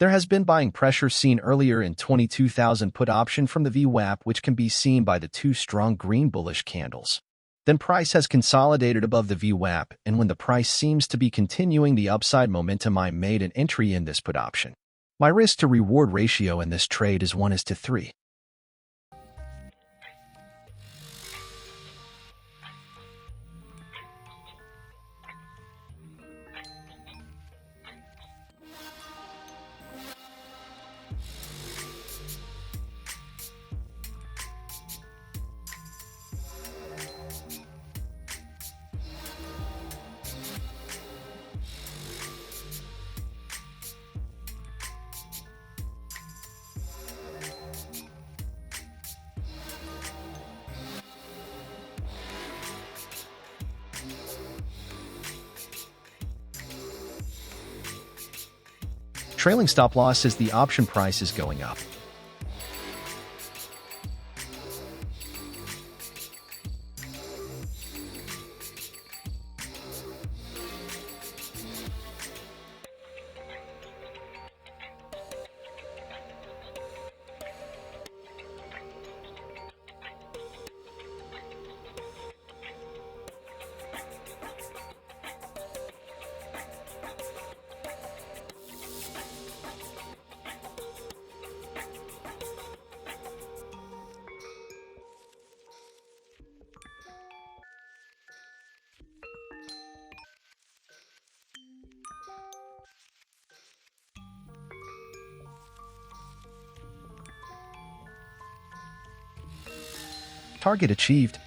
There has been buying pressure seen earlier in 22,000 put option from the vwap, which can be seen by the two strong green bullish candles. Then price has consolidated above the vwap, and when the price seems to be continuing the upside momentum, I made an entry in this put option. My risk to reward ratio in this trade is 1:3. Trailing stop loss as the option price is going up. Target achieved.